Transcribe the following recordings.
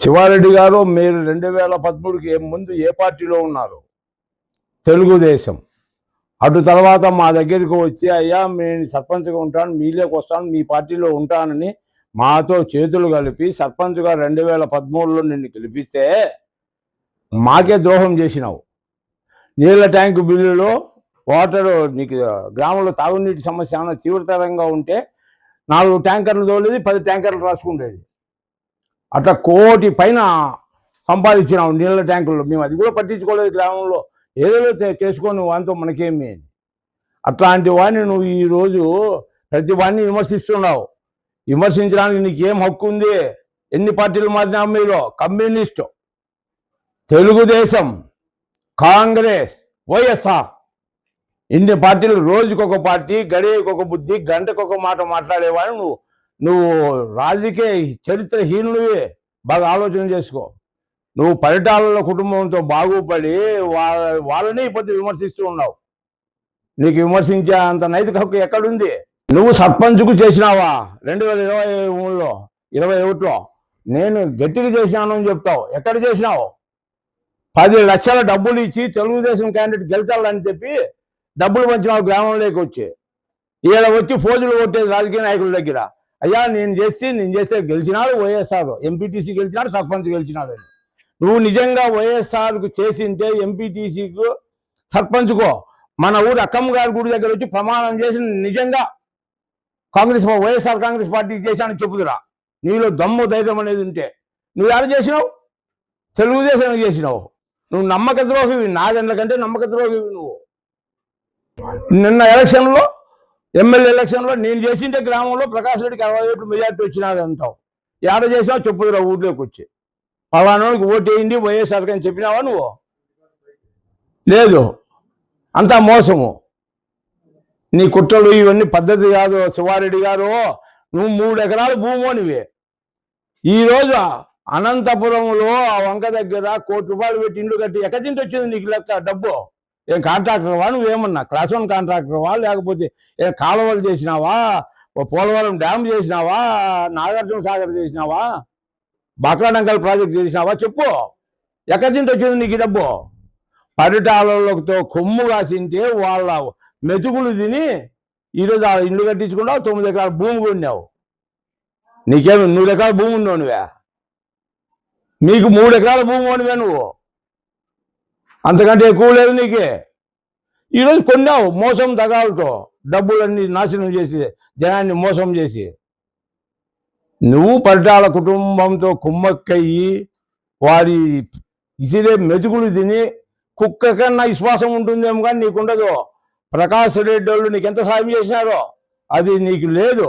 శివారెడ్డి గారు, మీరు 2013కి ముందు ఏ పార్టీలో ఉన్నారు? తెలుగుదేశం. అటు తర్వాత మా దగ్గరికి వచ్చి, అయ్యా నేను సర్పంచ్గా ఉంటాను, మీలోకి వస్తాను, మీ పార్టీలో ఉంటానని మాతో చేతులు కలిపి సర్పంచ్గా 2013లో నిన్ను గెలిపిస్తే మాకే ద్రోహం చేసినావు. నీళ్ళ ట్యాంకు బిల్లులో వాటర్, నీకు గ్రామంలో తాగునీటి సమస్య ఏమైనా తీవ్రతరంగా ఉంటే 4 ట్యాంకర్లు తోలేది, 10 ట్యాంకర్లు రాసుకుండేది. అట్లా 1 కోటి పైన సంపాదించినావు నీళ్ళ ట్యాంకుల్లో. మేము అది కూడా పట్టించుకోలేదు. గ్రామంలో ఏదో చేసుకొని వానితో మనకేమి. అట్లాంటి వాడిని నువ్వు ఈరోజు ప్రతి వాడిని విమర్శిస్తున్నావు. విమర్శించడానికి నీకేం హక్కు ఉంది? ఎన్ని పార్టీలు మారినా మీరు? కమ్యూనిస్టు, తెలుగుదేశం, కాంగ్రెస్, వైఎస్ఆర్, ఇన్ని పార్టీలు. రోజుకొక పార్టీ, గడియకొక బుద్ధి, గంటకొక మాట మాట్లాడేవాడు నువ్వు రాజకీయ చరిత్రహీనుడివి. బాగా ఆలోచన చేసుకో. నువ్వు పరిటాల కుటుంబంతో బాగుపడి వాళ్ళని ఇప్పుడు విమర్శిస్తూ ఉన్నావు. నీకు విమర్శించే అంత నైతిక హక్కు ఎక్కడుంది? నువ్వు సర్పంచ్కు చేసినావా 2023లో 21లో? నేను గట్టిగా చేసినాను అని చెప్తావు. ఎక్కడ చేసినావు? 10 లక్షల డబ్బులు ఇచ్చి తెలుగుదేశం క్యాండిడేట్ గెలిచాలని చెప్పి డబ్బులు పంచినావు గ్రామంలోకి వచ్చి. ఈడ వచ్చి ఫోజులు కొట్టేది రాజకీయ నాయకుల దగ్గర. అయ్యా నేను చేస్తే గెలిచినాడు వైఎస్ఆర్, ఎంపీటీసీ గెలిచినాడు, సర్పంచ్ గెలిచినాడు అని. నువ్వు నిజంగా వైఎస్ఆర్కు చేసింటే ఎంపీటీసీకు, సర్పంచ్కో మన ఊరు అక్కమ్మ గారి గుడి దగ్గర వచ్చి ప్రమాణం చేసి నిజంగా వైఎస్ఆర్ కాంగ్రెస్ పార్టీకి చేశానని చెప్పుదురా. నీలో దమ్ము ధైర్యం అనేది ఉంటే. నువ్వు ఎలా చేసినావు? తెలుగుదేశానికి చేసినావు. నువ్వు నమ్మక ద్రోహివి. 4 ఏళ్ల కంటే నమ్మక ద్రోహివి నువ్వు. నిన్న ఎలక్షన్లో, ఎమ్మెల్యే ఎలక్షన్లో నేను చేసింటే గ్రామంలో ప్రకాష్ రెడ్డికి 60 ఓట్లు మెజార్టీ వచ్చినది అంటావు. ఏడ చేసినావు చెప్పుదురా ఊర్లోకి వచ్చి. పలానానికి ఓటు వేయండి వైఎస్ఆర్కి అని చెప్పినావా నువ్వు? లేదు. అంతా మోసము. నీ కుట్రలు ఇవన్నీ పద్ధతి కాదు. శివారెడ్డి గారు, నువ్వు 3 ఎకరాల భూమోనివే. ఈరోజు అనంతపురంలో ఆ వంక దగ్గర 1 కోటి రూపాయలు పెట్టి ఇండ్లు కట్టి ఎక్కడి నుంచి వచ్చింది నీకు లెక్క డబ్బు? ఏం కాంట్రాక్టర్వా? నువ్వేమన్నా క్లాస్ 1 కాంట్రాక్టర్వా? లేకపోతే ఏం కాలువలు చేసినావా? పోలవరం డ్యామ్ చేసినావా? నాగార్జున సాగర్ చేసినావా? బాక్రాడంకల్ ప్రాజెక్ట్ చేసినావా? చెప్పు, ఎక్కడి నుంచి వచ్చింది నీకు డబ్బు? పరిటాలతో కొమ్ము కాసింటే వాళ్ళ మెతుకులు తిని ఈరోజు ఆ ఇల్లు కట్టించుకున్నావు. 9 ఎకరాల భూమి కొన్నావు. నీకేమి 100 ఎకరాల భూమి ఉన్నావు నువ్వే? మీకు 3 ఎకరాల భూమి కొనివే నువ్వు. అంతకంటే ఎక్కువ లేదు నీకే. ఈరోజు కొన్నావు మోసం దగాలతో, డబ్బులన్నీ నాశనం చేసి, జనాన్ని మోసం చేసి. నువ్వు పరిటాల కుటుంబంతో కుమ్మక్కయ్యి వారి ఇసిరే మెతుకులు తిని కుక్క కన్నా విశ్వాసం ఉంటుందేమో కానీ నీకుండదు. ప్రకాష్ రెడ్డి వాళ్ళు నీకు ఎంత సాయం చేసినారో అది నీకు లేదు.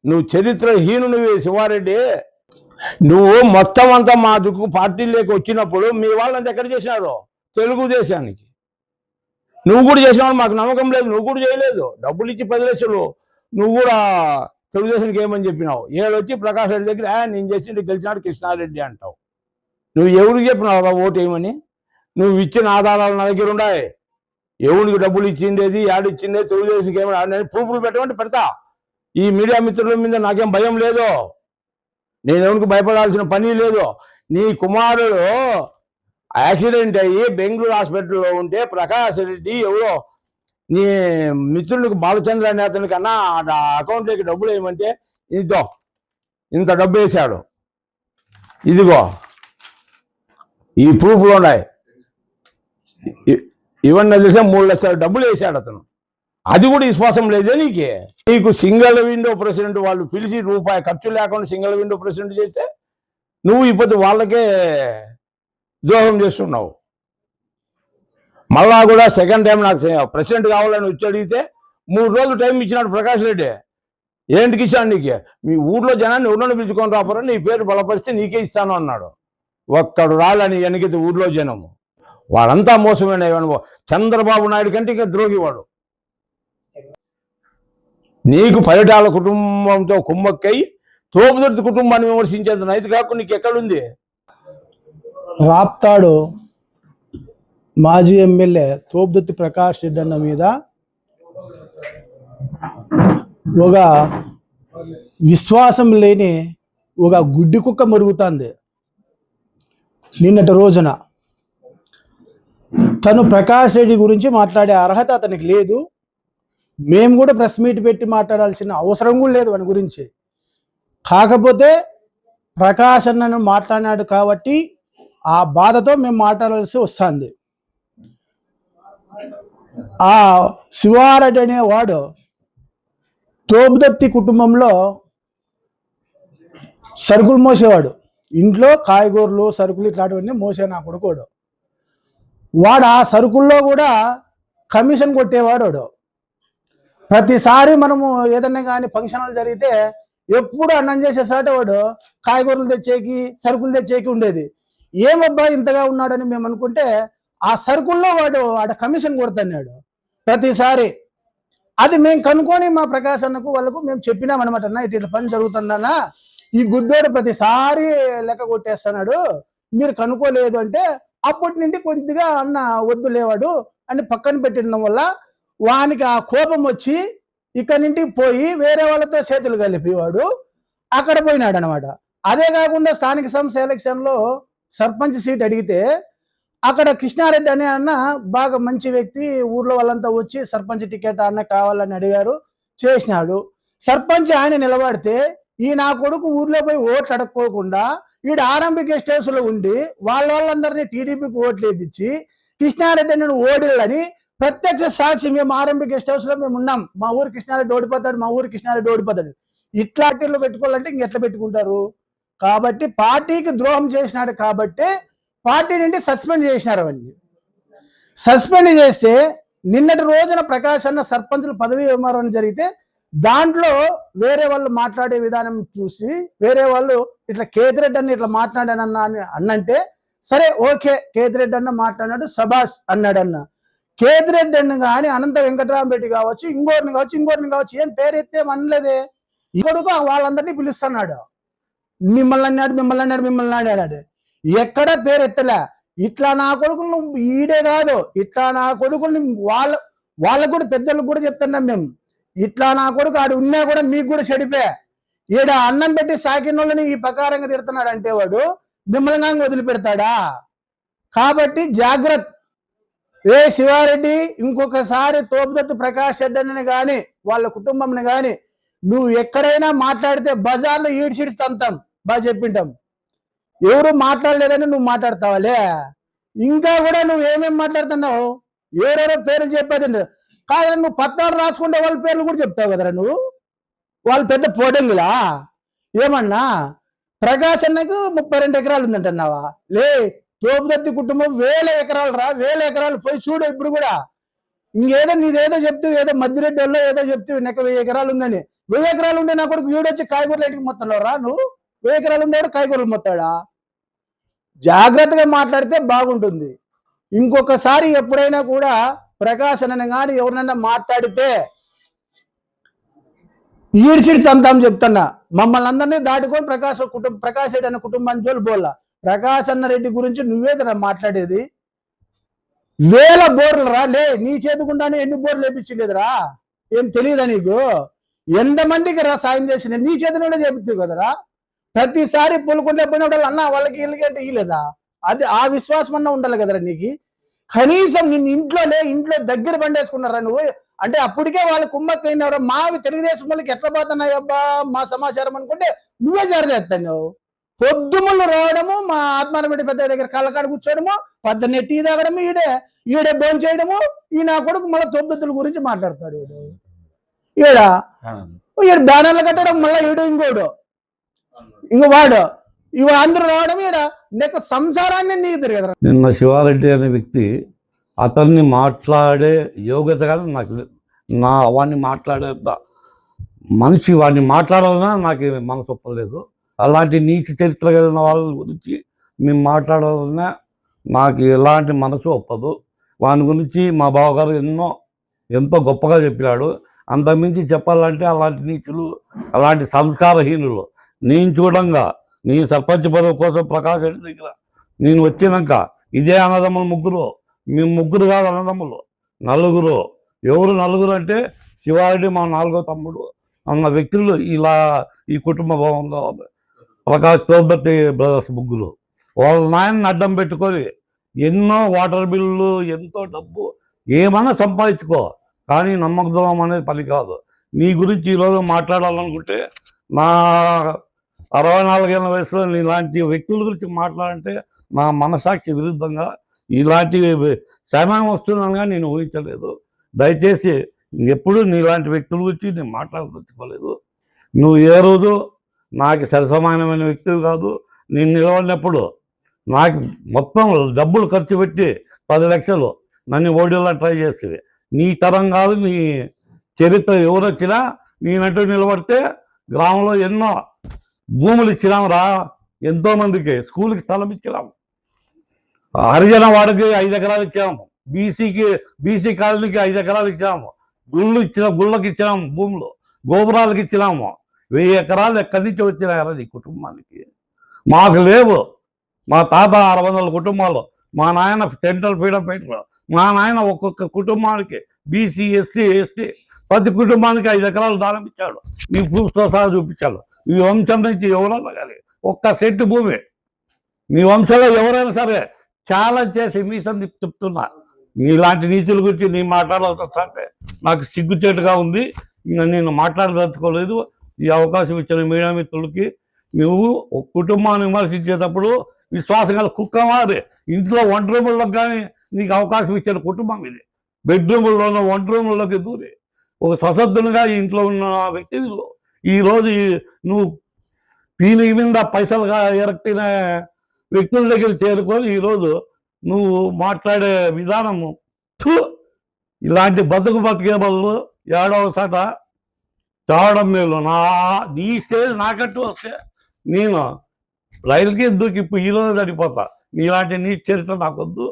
నువ్వు చరిత్రహీనునివి శివారెడ్డి. నువ్వు మొత్తం అంతా మా దుక్కు పార్టీలోకి వచ్చినప్పుడు మీ వాళ్ళంతా ఎక్కడ చేసినారో? తెలుగుదేశానికి. నువ్వు కూడా చేసినావు. మాకు నమ్మకం లేదు. నువ్వు కూడా చేయలేదు. డబ్బులు ఇచ్చి 10 లక్షలు నువ్వు కూడా తెలుగుదేశానికి ఏమని చెప్పినావు? వచ్చి ప్రకాష్ రెడ్డి దగ్గర నేను చేసింది గెలిచినాడు కృష్ణారెడ్డి అంటావు. నువ్వు ఎవరికి చెప్పినావు ఓటు ఏమని? నువ్వు ఇచ్చిన ఆధారాలు నా దగ్గర ఉన్నాయి. ఎవరికి డబ్బులు ఇచ్చిండేది, యాడిచ్చిండేది, తెలుగుదేశానికి ఏమైనా ప్రూఫ్లు పెట్టమంటే పెడతా. ఈ మీడియా మిత్రుల మీద నాకేం భయం లేదు. నేను ఎవరికి భయపడాల్సిన పని లేదు. నీ కుమారుడు యాక్సిడెంట్ అయ్యి బెంగళూరు హాస్పిటల్లో ఉంటే ప్రకాష్ రెడ్డి ఎవరో నీ మిత్రుడికి బాలచంద్ర అనే అతని కన్నా అకౌంట్లోకి డబ్బులు వేయమంటే ఇంత డబ్బు వేశాడు. ఇదిగో ఈ ప్రూఫ్లు ఉన్నాయి. ఇవన్నీ తెలిసే 3 లక్షల డబ్బులు వేశాడు అతను. అది కూడా విశ్వాసం లేదే నీకే? నీకు సింగిల్ విండో ప్రెసిడెంట్ వాళ్ళు పిలిచి రూపాయి ఖర్చు లేకుండా సింగిల్ విండో ప్రెసిడెంట్ చేస్తే నువ్వు ఇప్పుడు వాళ్ళకే ద్రోహం చేస్తున్నావు. మళ్ళా కూడా సెకండ్ టైం నాకు ప్రెసిడెంట్ కావాలని వచ్చి అడిగితే 3 రోజులు టైం ఇచ్చినాడు ప్రకాష్ రెడ్డి. ఏంటికి ఇచ్చాడు నీకే? మీ ఊర్లో జనాన్ని ఎవరినో పిలుచుకొని రాపరా, నీ పేరు బలపరిస్తే నీకే ఇస్తాను అన్నాడు. ఒక్కడు రాలని వెనకైతే ఊర్లో జనము. వాడంతా మోసమైన చంద్రబాబు నాయుడు కంటే ఇంకా ద్రోహి వాడు. నీకు పరిటాల కుటుంబంతో కుమ్మక్కై తోపుదొర్తి కుటుంబాన్ని విమర్శించేంత నైతిక హక్కు నీకు ఎక్కడుంది? రాప్తాడు మాజీ ఎమ్మెల్యే తోపుదొత్తి ప్రకాష్ రెడ్డి అన్న మీద ఒక విశ్వాసం లేని ఒక గుడ్డి కుక్క మరుగుతుంది. నిన్నటి రోజున తను ప్రకాష్ రెడ్డి గురించి మాట్లాడే అర్హత అతనికి లేదు. మేము కూడా ప్రెస్ మీట్ పెట్టి మాట్లాడాల్సిన అవసరం కూడా లేదు వాని గురించి. కాకపోతే ప్రకాష్ అన్నను మాట్లాడినాడు కాబట్టి ఆ బాధతో మేము మాట్లాడాల్సి వస్తుంది. ఆ శివారెడ్డి అనేవాడు తోపుదత్తి కుటుంబంలో సరుకులు మోసేవాడు. ఇంట్లో కాయగూరలు సరుకులు ఇట్లాంటివన్నీ మోసే నా కొడుకోడు. వాడు ఆ సరుకుల్లో కూడా కమిషన్ కొట్టేవాడు. వాడు ప్రతిసారి మనము ఏదన్నా కానీ ఫంక్షన్లు జరిగితే ఎప్పుడు అన్నం చేసేసాట వాడు కాయగూరలు తెచ్చేకి సరుకులు తెచ్చేకి ఉండేది. ఏమబ్బా ఇంతగా ఉన్నాడని మేము అనుకుంటే ఆ సరుకుల్లో వాడు ఆడ కమిషన్ కొడుతున్నాడు ప్రతిసారి. అది మేము కనుక్కొని మా ప్రకాశ్ అన్నకు వాళ్ళకు మేము చెప్పినామన్నమాట. అన్న ఇట్లా పని జరుగుతుందన్నా, ఈ గుడ్డోడు ప్రతిసారి లెక్క కొట్టేస్తున్నాడు, మీరు కనుక్కోలేదు అంటే అప్పటి నుండి కొద్దిగా అన్న వద్దు లేవాడు అని పక్కన పెట్టడం వల్ల వానికి ఆ కోపం వచ్చి ఇక్కడి నుండి పోయి వేరే వాళ్ళతో చేతులు కలిపేవాడు అక్కడ పోయినాడు అనమాట. అదే కాకుండా స్థానిక సంస్థ ఎలక్షన్లో సర్పంచ్ సీట్ అడిగితే అక్కడ కృష్ణారెడ్డి అనే అన్న బాగా మంచి వ్యక్తి, ఊర్లో వాళ్ళంతా వచ్చి సర్పంచ్ టికెట్ అన్న కావాలని అడిగారు, చేసినాడు. సర్పంచ్ ఆయన నిలబడితే ఈ నా కొడుకు ఊర్లో పోయి ఓట్లు అడక్కోకుండా వీడు ఆర్ఎంపీ గెస్ట్ హౌస్ లో ఉండి వాళ్ళందరినీ టీడీపీకి ఓట్లు వేయించి కృష్ణారెడ్డి నేను ఓడిల్లని ప్రత్యక్ష సాక్షి. మేము ఆర్ఎంపీ గెస్ట్ హౌస్ లో మేము ఉన్నాం, మా ఊరు కృష్ణారెడ్డి ఓడిపోతాడు, మా ఊరు కృష్ణారెడ్డి ఓడిపోతాడు. ఇట్లాంటిలో పెట్టుకోవాలంటే ఇంకెట్లా పెట్టుకుంటారు? కాబట్టి పార్టీకి ద్రోహం చేసినాడు కాబట్టి పార్టీ నుండి సస్పెండ్ చేసినారు. అవన్నీ సస్పెండ్ చేస్తే నిన్నటి రోజున ప్రకాష్ అన్న సర్పంచుల పదవి విరమణ జరిగితే దాంట్లో వేరే వాళ్ళు మాట్లాడే విధానం చూసి వేరే వాళ్ళు ఇట్లా కేతిరెడ్డి అన్న ఇట్లా మాట్లాడానన్నా అని అన్నంటే సరే ఓకే, కేతిరెడ్డి అన్న మాట్లాడాడు సబాస్ అన్నాడు అన్న. కేతిరెడ్డి అన్న కానీ అనంత వెంకటరామరెడ్డి కావచ్చు, ఇంకోరిని కావచ్చు ఏం పేరు ఎత్తే అనలేదే. ఇక్కడుకు వాళ్ళందరినీ పిలుస్తున్నాడు, మిమ్మల్ని అన్నాడు. ఎక్కడ పేరు ఎత్తలే. ఇట్లా నా కొడుకులు నువ్వు ఈడే కాదు, ఇట్లా నా కొడుకుని వాళ్ళకు కూడా పెద్దలకు కూడా చెప్తున్నాం మేము, ఇట్లా నా కొడుకు ఆడు ఉన్నా కూడా మీకు కూడా చెడిపే. ఈడ అన్నం పెట్టి సాకిన వాళ్ళని ఈ ప్రకారంగా తిడుతున్నాడు అంటే వాడు మిమ్మల్ని వదిలిపెడతాడా? కాబట్టి జాగ్రత్త. ఏ శివారెడ్డి ఇంకొకసారి తోపుదత్తు ప్రకాష్ రెడ్డిని కానీ వాళ్ళ కుటుంబంని కానీ నువ్వు ఎక్కడైనా మాట్లాడితే బజార్లో ఈడ్చిడిచి తంతాం. బాగా చెప్పింటాం. ఎవరు మాట్లాడలేదని నువ్వు మాట్లాడతావాలే. ఇంకా కూడా నువ్వు ఏమేమి మాట్లాడుతున్నావు? ఎవరెవరో పేర్లు చెప్పేది కాదని నువ్వు పత్రాలు రాసుకుంటే వాళ్ళ పేర్లు కూడా చెప్తావు కదరా నువ్వు. వాళ్ళు పెద్ద పోడంగులా ఏమన్నా? ప్రకాశ్ అన్నకు 32 ఎకరాలు ఉందంటున్నావా? లే, తోపుదత్తి కుటుంబం 1000 ఎకరాలు రా, 1000 ఎకరాలు పోయి చూడు. ఇప్పుడు కూడా ఇంకేదో నీదేదో చెప్తూ ఏదో మధ్యరెడ్డి వాళ్ళు ఏదో చెప్తూ నెక్క 1000 ఎకరాలు ఉందని. 1000 ఎకరాలు ఉండే నా కొడుకు వీడొచ్చి కాయగూరలు ఇంటికి మొత్తంలో రా. నువ్వు 1000 ఎకరాలు ఉండేవాడు కాయగూరలు మొత్తాడా? జాగ్రత్తగా మాట్లాడితే బాగుంటుంది. ఇంకొకసారి ఎప్పుడైనా కూడా ప్రకాశ్ అన్న కానీ ఎవరినైనా మాట్లాడితే ఈడ్చిడి తంతాం చెప్తున్నా. మమ్మల్ని అందరినీ దాటుకొని ప్రకాష్ రెడ్డి అన్న కుటుంబాన్ని జోలు పోలా. ప్రకాశ్ అన్న రెడ్డి గురించి నువ్వేదరా మాట్లాడేది? 1000 బోర్లు రా. లే, నీ చేతుకుండానే ఎన్ని బోర్లు వేపించలేదురా? ఏం తెలియదా నీకు? ఎంతమందికి రా సాయం చేసిన నీ చేతిలోనే చెబుతావు కదరా. ప్రతిసారి పులుకుంటే పోయినప్పుడు అన్న వాళ్ళకి వీళ్ళకి అంటే ఇవ్వలేదా? అది ఆ విశ్వాసం అన్న ఉండాలి కదరా నీకు. కనీసం నిన్ను ఇంట్లో దగ్గర బండేసుకున్నారా నువ్వు అంటే అప్పటికే వాళ్ళకి కుమ్మక్కైనవరా. మావి తెలుగుదేశం వాళ్ళకి ఎట్లా పోతున్నాయి అబ్బా మా సమాచారం అనుకుంటే నువ్వే జరదేస్తాను. నువ్వు పొద్దుముళ్ళు రావడము, మా ఆత్మారమిడి పెద్ద దగ్గర కళ్ళకాడ కూర్చోవడము, పొద్దున్నే టీ తాగడము, ఈడే భోజనం చేయడము. ఈ నా కొడుకు మళ్ళీ తొబ్బెత్తుల గురించి మాట్లాడతాడు. ఈడ బ్యానర్లు కట్టడం, మళ్ళీ ఇంకోడు వాడు అందరూ రావడం. నీకు సంసారాన్ని నీకు తిరగదు. నిన్న శివారెడ్డి అనే వ్యక్తి అతన్ని మాట్లాడే యోగ్యత కానీ నాకు వాడిని మాట్లాడే మనిషి వాడిని మాట్లాడాలన్నా నాకు మనసు ఒప్పలేదు. అలాంటి నీచ చరిత్ర కలిగిన వాళ్ళ గురించి మేము మాట్లాడాలన్నా నాకు ఎలాంటి మనసు ఒప్పదు. వాని గురించి మా బావగారు ఎంతో గొప్పగా చెప్పినాడు. అంతమించి చెప్పాలంటే అలాంటి నీచులు, అలాంటి సంస్కారహీనులు నేను చూడంగా నీ సర్పంచ్ పదవి కోసం ప్రకాష్ రెడ్డి దగ్గర నేను వచ్చినాక ఇదే అన్నదమ్ములు ముగ్గురు, మేము ముగ్గురు కాదు అన్నదమ్ములు, నలుగురు. ఎవరు నలుగురు అంటే శివారెడ్డి మా 4వ తమ్ముడు అన్న వ్యక్తులు ఇలా ఈ కుటుంబ భవనంలో ప్రకాష్ తోపుదత్తి బ్రదర్స్ ముగ్గురు. వాళ్ళ నాయన్ని అడ్డం పెట్టుకొని ఎన్నో వాటర్ బిల్లు, ఎంతో డబ్బు ఏమన్నా సంపాదించుకో, కానీ నమ్మకం అనేది పని కాదు. నీ గురించి ఈరోజు మాట్లాడాలనుకుంటే నా 64 ఏళ్ళ వయసులో ఇలాంటి వ్యక్తుల గురించి మాట్లాడంటే నా మనసాక్షి విరుద్ధంగా ఇలాంటి సమయం వస్తుందని కానీ నేను ఊహించలేదు. దయచేసి ఎప్పుడు నీలాంటి వ్యక్తుల గురించి నేను మాట్లాడదలుచుకోలేదు. నువ్వు ఏ రోజు నాకు సరిసమానమైన వ్యక్తివి కాదు. నేను నిలబడినప్పుడు నాకు మొత్తం డబ్బులు ఖర్చు పెట్టి 10 లక్షలు నన్ను ఓడిలా ట్రై చేసేవి. నీ తరం కాదు, నీ చరిత్ర ఎవరు వచ్చినా నేనంటూ నిలబడితే గ్రామంలో ఎన్నో భూములు ఇచ్చినాము రా, ఎంతోమందికి స్కూల్కి స్థలం ఇచ్చినాము. హరిజన వాడికి 5 ఎకరాలు ఇచ్చాము, బీసీ కాలనీకి 5 ఎకరాలు ఇచ్చాము, గుళ్ళకి ఇచ్చినాము, భూములు గోపురాలకు ఇచ్చినాము. 1000 ఎకరాలు ఎక్కడి నుంచి వచ్చినాయరా నీ కుటుంబానికి? మాకు లేవు. మా తాత 600 కుటుంబాలు, మా నాయన సెంట్రల్ ఫ్రీడమ్ ఫైటర్, మా నాయన ఒక్కొక్క కుటుంబానికి బీసీ, ఎస్టీ ప్రతి కుటుంబానికి 5 ఎకరాలు దానం ఇచ్చాడు. నీ ప్రూఫ్తో సహా చూపించాడు. ఈ వంశం నుంచి ఎవరన్నా కానీ ఒక్క సెంటు భూమి నీ వంశంలో ఎవరైనా సరే ఛాలెంజ్ చేసి మీసం చెప్తున్నా. నీలాంటి నీచుల గురించి నీ మాట్లాడాలంటే నాకు సిగ్గుచేటుగా ఉంది. ఇంకా నేను మాట్లాడదలుచుకోలేదు. ఈ అవకాశం ఇచ్చిన మీడియా మిత్రులకి, నువ్వు ఒక కుటుంబాన్ని విమర్శించేటప్పుడు విశ్వాసం గల కుక్క మారి ఇంట్లో వంట రూముల్లోకి కానీ నీకు అవకాశం ఇచ్చిన కుటుంబం ఇది. బెడ్రూముల్లోనూ వంట రూముల్లోకి దూరి ఒక స్వసద్ధునిగా ఇంట్లో ఉన్న వ్యక్తి ఈరోజు నువ్వు దీని మీద పైసలుగా ఎరక్తిన వ్యక్తుల దగ్గర చేరుకొని ఈరోజు నువ్వు మాట్లాడే విధానము ఇలాంటి బతికే వాళ్ళు ఏడవసాట చావడం మేలు. నీ స్టేజ్ నాకట్టు వస్తే నేను రైలుకి దూకి ఇప్పుడు ఈరోజు చనిపోతా. నీలాంటి నీ చరిత్ర నాకొద్దు.